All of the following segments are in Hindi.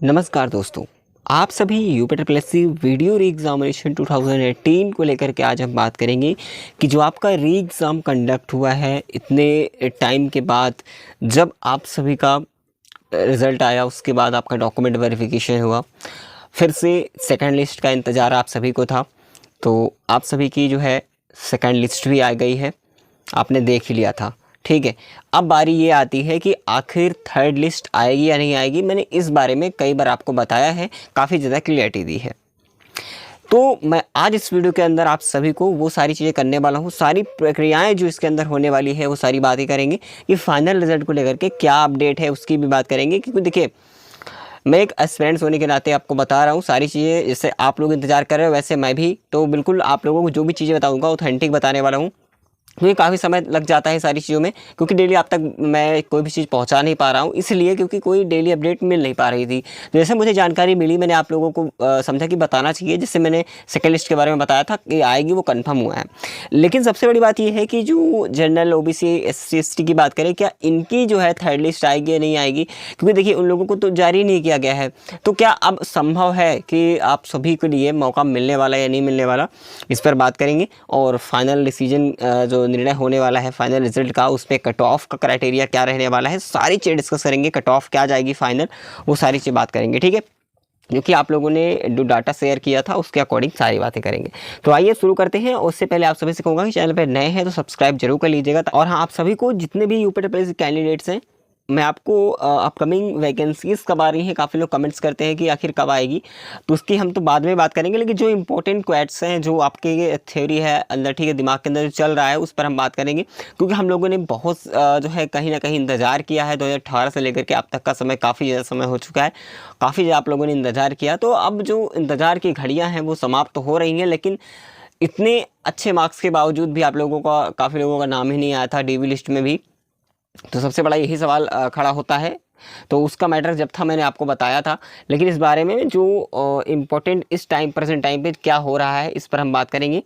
नमस्कार दोस्तों, आप सभी यूपीएससी वीडियो री एग्ज़ामिनेशन 2018 को लेकर के आज हम बात करेंगे कि जो आपका री एग्ज़ाम कंडक्ट हुआ है इतने टाइम के बाद, जब आप सभी का रिज़ल्ट आया उसके बाद आपका डॉक्यूमेंट वेरिफिकेशन हुआ, फिर से सेकंड लिस्ट का इंतज़ार आप सभी को था। तो आप सभी की जो है सेकंड लिस्ट भी आ गई है, आपने देख ही लिया था, ठीक है। अब बारी ये आती है कि आखिर थर्ड लिस्ट आएगी या नहीं आएगी। मैंने इस बारे में कई बार आपको बताया है, काफ़ी ज़्यादा क्लियरिटी दी है। तो मैं आज इस वीडियो के अंदर आप सभी को वो सारी चीज़ें करने वाला हूँ, सारी प्रक्रियाएं जो इसके अंदर होने वाली है वो सारी बातें करेंगे कि फाइनल रिजल्ट को लेकर के क्या अपडेट है उसकी भी बात करेंगे। क्योंकि देखिए, मैं एक एस्पिरेंट्स होने के नाते आपको बता रहा हूँ सारी चीज़ें, जैसे आप लोग इंतजार कर रहे हो वैसे मैं भी, तो बिल्कुल आप लोगों को जो भी चीज़ें बताऊँगा ऑथेंटिक बताने वाला हूँ। क्योंकि काफ़ी समय लग जाता है सारी चीज़ों में, क्योंकि डेली आप तक मैं कोई भी चीज़ पहुंचा नहीं पा रहा हूं, इसलिए क्योंकि कोई डेली अपडेट मिल नहीं पा रही थी। तो जैसे मुझे जानकारी मिली मैंने आप लोगों को समझा कि बताना चाहिए। जिससे मैंने सेकंड लिस्ट के बारे में बताया था कि आएगी, वो कंफर्म हुआ है। लेकिन सबसे बड़ी बात यह है कि जो जनरल ओबीसी एससी एसटी की बात करें, क्या इनकी जो है थर्ड लिस्ट आएगी या नहीं आएगी, क्योंकि देखिए उन लोगों को तो जारी नहीं किया गया है। तो क्या अब संभव है कि आप सभी के लिए मौका मिलने वाला या नहीं मिलने वाला, इस पर बात करेंगे। और फाइनल डिसीजन जो निर्णय होने वाला है फाइनल रिजल्ट का, उसमें कट ऑफ का क्राइटेरिया क्या रहने वाला है, सारी चीज़ डिस्कस करेंगे। कट ऑफ क्या जाएगी फाइनल, वो सारी चीज़ बात करेंगे, ठीक है। क्योंकि आप लोगों ने जो डाटा शेयर किया था उसके अकॉर्डिंग सारी बातें करेंगे। तो आइए शुरू करते हैं। उससे पहले आप सभी से कहूँगा कि चैनल पर नए हैं तो सब्सक्राइब जरूर कर लीजिएगा। और हाँ, आप सभी को जितने भी यूपीएससी कैंडिडेट्स हैं, मैं आपको अपकमिंग वैकेंसीज़ कब आ रही हैं, काफ़ी लोग कमेंट्स करते हैं कि आखिर कब आएगी, तो उसकी हम तो बाद में बात करेंगे। लेकिन जो इंपॉर्टेंट क्वेश्चन हैं, जो आपके थ्योरी है अंदर, ठीक है, दिमाग के अंदर जो चल रहा है, उस पर हम बात करेंगे। क्योंकि हम लोगों ने बहुत जो है कहीं ना कहीं इंतज़ार किया है 2018 से लेकर के अब तक का समय, काफ़ी ज़्यादा समय हो चुका है, काफ़ी ज़्यादा आप लोगों ने इंतज़ार किया। तो अब जो इंतज़ार की घड़ियाँ हैं वो समाप्त हो रही हैं। लेकिन इतने अच्छे मार्क्स के बावजूद भी आप लोगों का, काफ़ी लोगों का नाम ही नहीं आया था डीवी लिस्ट में भी। तो सबसे बड़ा यही सवाल खड़ा होता है। तो उसका मैटर जब था मैंने आपको बताया था। लेकिन इस बारे में जो इम्पोर्टेंट इस प्रेजेंट टाइम पे क्या हो रहा है, इस पर हम बात करेंगे।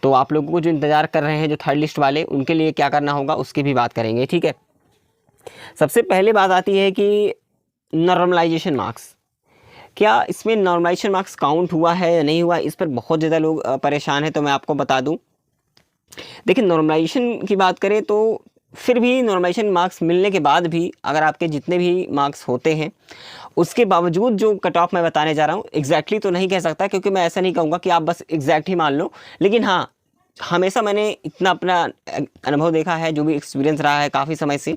तो आप लोगों को जो इंतज़ार कर रहे हैं, जो थर्ड लिस्ट वाले, उनके लिए क्या करना होगा उसकी भी बात करेंगे, ठीक है। सबसे पहले बात आती है कि नॉर्मलाइजेशन मार्क्स, क्या इसमें नॉर्मलाइजेशन मार्क्स काउंट हुआ है या नहीं हुआ, इस पर बहुत ज़्यादा लोग परेशान हैं। तो मैं आपको बता दूँ, देखिए नॉर्मलाइजेशन की बात करें तो फिर भी नॉर्मलाइजेशन मार्क्स मिलने के बाद भी अगर आपके जितने भी मार्क्स होते हैं, उसके बावजूद जो कट ऑफ मैं बताने जा रहा हूँ, एग्जैक्टली तो नहीं कह सकता, क्योंकि मैं ऐसा नहीं कहूँगा कि आप बस एग्जैक्ट ही मान लो। लेकिन हाँ, हमेशा मैंने इतना अपना अनुभव देखा है, जो भी एक्सपीरियंस रहा है काफ़ी समय से,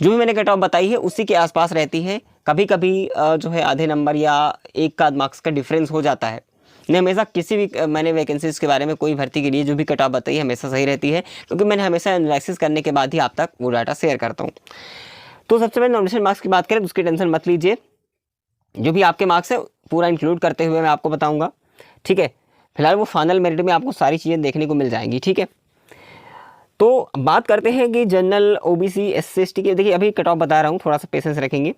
जो भी मैंने कट ऑफ बताई है उसी के आसपास रहती है। कभी कभी जो है आधे नंबर या एक का मार्क्स का डिफरेंस हो जाता है। नहीं, हमेशा किसी भी मैंने वैकेंसीज़ के बारे में कोई भर्ती के लिए जो भी कट ऑफ बताई है हमेशा सही रहती है, क्योंकि मैंने हमेशा एनालिसिस करने के बाद ही आप तक वो डाटा शेयर करता हूँ। तो सबसे पहले नॉमिनेशन मार्क्स की बात करें तो उसकी टेंशन मत लीजिए, जो भी आपके मार्क्स है पूरा इंक्लूड करते हुए मैं आपको बताऊँगा, ठीक है। फिलहाल वो फाइनल मेरिट में आपको सारी चीज़ें देखने को मिल जाएंगी, ठीक है। तो बात करते हैं कि जनरल ओबीसी एससी एसटी की, देखिए अभी कट ऑफ बता रहा हूँ, थोड़ा सा पेशेंस रखेंगे।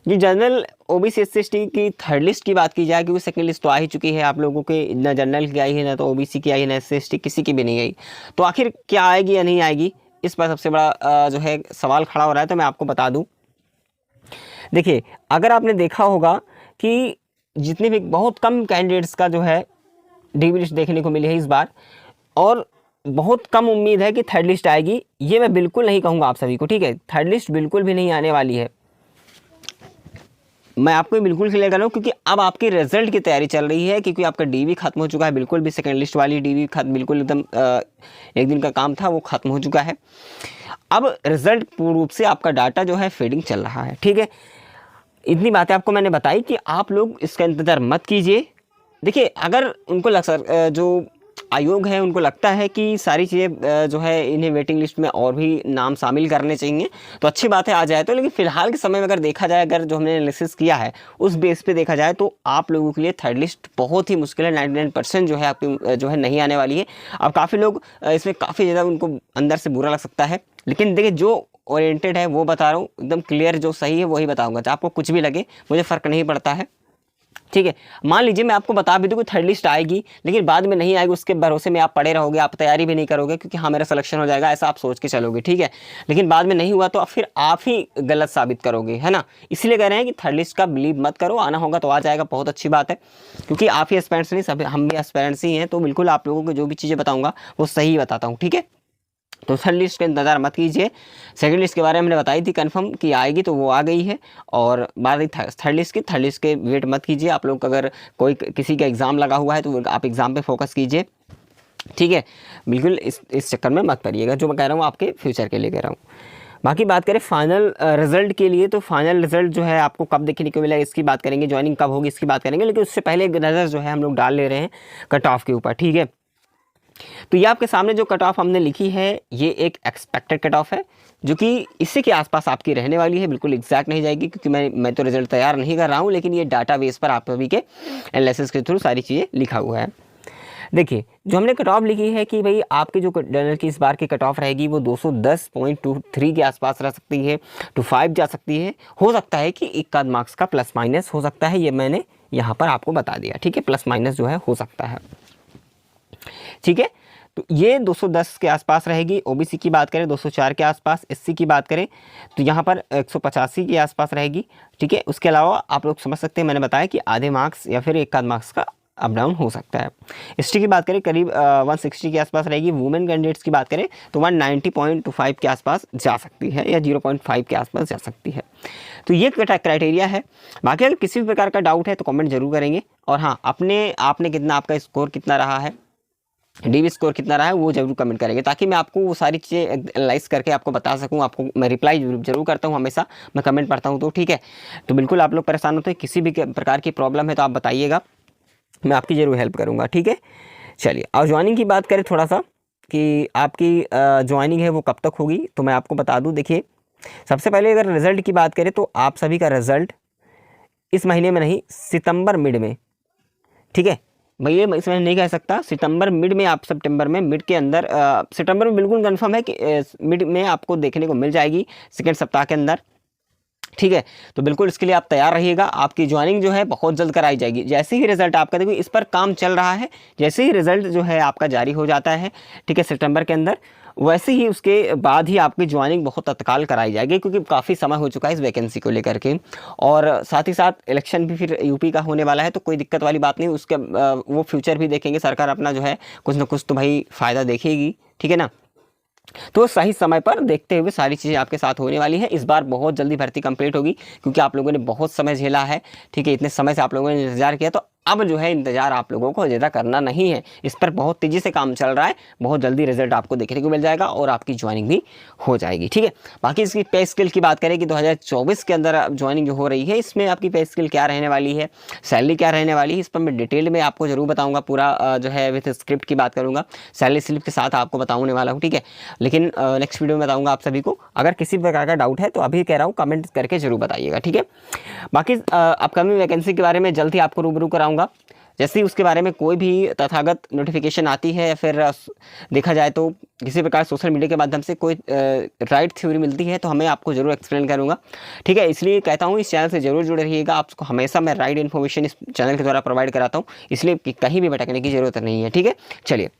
जी, जनरल ओबीसी एससी एसटी की थर्ड लिस्ट की बात की जाए, क्योंकि सेकंड लिस्ट तो आ ही चुकी है आप लोगों के, ना जनरल की आई है, ना तो ओबीसी की आई है, ना एससी एसटी किसी की भी नहीं आई। तो आखिर क्या आएगी या नहीं आएगी, इस पर सबसे बड़ा जो है सवाल खड़ा हो रहा है। तो मैं आपको बता दूं, देखिए अगर आपने देखा होगा कि जितने भी बहुत कम कैंडिडेट्स का जो है डीवी लिस्ट देखने को मिली है इस बार, और बहुत कम उम्मीद है कि थर्ड लिस्ट आएगी। ये मैं बिल्कुल नहीं कहूँगा आप सभी को, ठीक है, थर्ड लिस्ट बिल्कुल भी नहीं आने वाली है। मैं आपको बिल्कुल क्लियर कर रहा हूँ, क्योंकि अब आपकी रिजल्ट की तैयारी चल रही है, क्योंकि आपका डीवी खत्म हो चुका है, बिल्कुल भी सेकंड लिस्ट वाली डीवी खत्म, बिल्कुल एकदम एक दिन का काम था वो खत्म हो चुका है। अब रिजल्ट पूर्ण रूप से आपका डाटा जो है फीडिंग चल रहा है, ठीक है। इतनी बातें आपको मैंने बताई कि आप लोग इसका इंतज़ार मत कीजिए। देखिए अगर उनको जो आयोग है उनको लगता है कि सारी चीज़ें जो है इन्हें वेटिंग लिस्ट में और भी नाम शामिल करने चाहिए, तो अच्छी बात है, आ जाए तो। लेकिन फिलहाल के समय में अगर देखा जाए, अगर जो हमने एनालिसिस किया है उस बेस पे देखा जाए, तो आप लोगों के लिए थर्ड लिस्ट बहुत ही मुश्किल है। 99% जो है आपकी जो है नहीं आने वाली है। अब काफ़ी लोग इसमें काफ़ी ज़्यादा उनको अंदर से बुरा लग सकता है, लेकिन देखिए जो ओरिएंटेड है वो बता रहा हूँ, एकदम क्लियर जो सही है वही बताऊँगा। आपको कुछ भी लगे मुझे फ़र्क नहीं पड़ता है। ठीक है। मान लीजिए मैं आपको बता भी दूँ कि थर्ड लिस्ट आएगी, लेकिन बाद में नहीं आएगी, उसके भरोसे में आप पड़े रहोगे, आप तैयारी भी नहीं करोगे क्योंकि हाँ मेरा सिलेक्शन हो जाएगा, ऐसा आप सोच के चलोगे, ठीक है। लेकिन बाद में नहीं हुआ तो फिर आप ही गलत साबित करोगे, है ना। इसलिए कह रहे हैं कि थर्ड लिस्ट का बिलीव मत करो, आना होगा तो आ जाएगा, बहुत अच्छी बात है, क्योंकि आप ही एस्पिरेंट्स नहीं, सब हम भी एस्पिरेंट्स ही हैं, तो बिल्कुल आप लोगों को जो भी चीज़ें बताऊँगा वो सही बताता हूँ, ठीक है। तो थर्ड लिस्ट का इंतजार मत कीजिए। सेकंड लिस्ट के बारे में मैंने बताई थी कंफर्म कि आएगी, तो वो आ गई है। और बात रही थर्ड लिस्ट के वेट मत कीजिए आप लोग। अगर कोई किसी का एग्ज़ाम लगा हुआ है तो आप एग्ज़ाम पे फोकस कीजिए, ठीक है। बिल्कुल इस चक्कर में मत पड़िएगा, जो मैं कह रहा हूँ आपके फ्यूचर के लिए कह रहा हूँ। बाकी बात करें फाइनल रिजल्ट के लिए, तो फाइनल रिजल्ट जो है आपको कब देखने को मिलेगा इसकी बात करेंगे, ज्वाइनिंग कब होगी इसकी बात करेंगे, लेकिन उससे पहले एक नज़र जो है हम लोग डाल ले रहे हैं कट ऑफ के ऊपर, ठीक है। तो ये आपके सामने जो कट ऑफ हमने लिखी है ये एक एक्सपेक्टेड कट ऑफ है, जो कि इसी के आसपास आपकी रहने वाली है, बिल्कुल एग्जैक्ट नहीं जाएगी, क्योंकि मैं तो रिजल्ट तैयार नहीं कर रहा हूँ, लेकिन ये डाटाबेस पर आप सभी के एनालिसिस के थ्रू सारी चीज़ें लिखा हुआ है। देखिए जो हमने कट ऑफ लिखी है कि भाई आपकी जो जनरल की इस बार की कट ऑफ रहेगी वो 210.23 के आसपास रह सकती है, टू 5 जा सकती है। हो सकता है कि एक आध मार्क्स का प्लस माइनस हो सकता है, ये मैंने यहाँ पर आपको बता दिया, ठीक है। प्लस माइनस जो है हो सकता है, ठीक है। तो ये 210 के आसपास रहेगी। ओबीसी की बात करें 204 के आसपास, एससी की बात करें तो यहाँ पर 185 के आसपास रहेगी, ठीक है। उसके अलावा आप लोग समझ सकते हैं, मैंने बताया कि आधे मार्क्स या फिर एक आध मार्क्स का अप डाउन हो सकता है। एसटी की बात करें करीब 160 के आसपास रहेगी। वुमेन कैंडिडेट्स की बात करें तो 190.25 के आसपास जा सकती है, या 0.5 के आसपास जा सकती है। तो ये क्राइटेरिया है। बाकी अगर किसी भी प्रकार का डाउट है तो कमेंट जरूर करेंगे, और हाँ आपने कितना, आपका स्कोर कितना रहा है, डीवी स्कोर कितना रहा है वो जरूर कमेंट करेंगे, ताकि मैं आपको वो सारी चीज़ें एनालाइज करके आपको बता सकूं। आपको मैं रिप्लाई जरूर करता हूं, हमेशा मैं कमेंट पढ़ता हूं, तो ठीक है। तो बिल्कुल आप लोग परेशान होते हैं, किसी भी प्रकार की प्रॉब्लम है तो आप बताइएगा, मैं आपकी ज़रूर हेल्प करूँगा, ठीक है। चलिए अब ज्वाइनिंग की बात करें थोड़ा सा, कि आपकी ज्वाइनिंग है वो कब तक होगी, तो मैं आपको बता दूँ। देखिए सबसे पहले अगर रिज़ल्ट की बात करें तो आप सभी का रिज़ल्ट इस महीने में नहीं, सितंबर मिड में, ठीक है। मैं ये इस महीने नहीं कह सकता, सितंबर मिड में, आप सितंबर में मिड के अंदर, सितंबर में बिल्कुल कंफर्म है कि मिड में आपको देखने को मिल जाएगी, सेकेंड सप्ताह के अंदर, ठीक है। तो बिल्कुल इसके लिए आप तैयार रहिएगा। आपकी ज्वाइनिंग जो है बहुत जल्द कराई जाएगी। जैसे ही रिजल्ट आपका, देखो इस पर काम चल रहा है, जैसे ही रिजल्ट जो है आपका जारी हो जाता है, ठीक है, सितंबर के अंदर, वैसे ही उसके बाद ही आपकी ज्वाइनिंग बहुत तत्काल कराई जाएगी, क्योंकि काफ़ी समय हो चुका है इस वैकेंसी को लेकर के। और साथ ही साथ इलेक्शन भी फिर यूपी का होने वाला है, तो कोई दिक्कत वाली बात नहीं। उसके वो फ्यूचर भी देखेंगे, सरकार अपना जो है कुछ ना कुछ तो भाई फ़ायदा देखेगी, ठीक है ना। तो सही समय पर देखते हुए सारी चीज़ें आपके साथ होने वाली है। इस बार बहुत जल्दी भर्ती कंप्लीट होगी, क्योंकि आप लोगों ने बहुत समय झेला है, ठीक है। इतने समय से आप लोगों ने इंतजार किया, तो अब जो है इंतजार आप लोगों को ज़्यादा करना नहीं है। इस पर बहुत तेज़ी से काम चल रहा है, बहुत जल्दी रिजल्ट आपको देखने को मिल जाएगा और आपकी ज्वाइनिंग भी हो जाएगी, ठीक है। बाकी इसकी पे स्केल की बात करें कि 2024 के अंदर ज्वाइनिंग जो हो रही है, इसमें आपकी पे स्केल क्या रहने वाली है, सैलरी क्या रहने वाली है, इस पर मैं डिटेल में आपको जरूर बताऊँगा। पूरा जो है विथ स्क्रिप्ट की बात करूँगा, सैलरी स्लिप के साथ आपको बताने वाला हूँ, ठीक है। लेकिन नेक्स्ट वीडियो में बताऊँगा आप सभी को। अगर किसी प्रकार का डाउट है तो अभी कह रहा हूँ कमेंट करके जरूर बताइएगा, ठीक है। बाकी अपकमिंग वैकेंसी के बारे में जल्द ही आपको रूबरू कराऊंगा। जैसे ही उसके बारे में कोई भी तथागत नोटिफिकेशन आती है, या फिर देखा जाए तो किसी प्रकार सोशल मीडिया के माध्यम से कोई राइट थ्योरी मिलती है, तो हमें आपको जरूर एक्सप्लेन करूंगा, ठीक है। इसलिए कहता हूँ इस चैनल से जरूर जुड़े रहिएगा। आपको हमेशा मैं राइट इन्फॉर्मेशन इस चैनल के द्वारा प्रोवाइड कराता हूँ, इसलिए कहीं भी भटकने की जरूरत नहीं है, ठीक है। चलिए।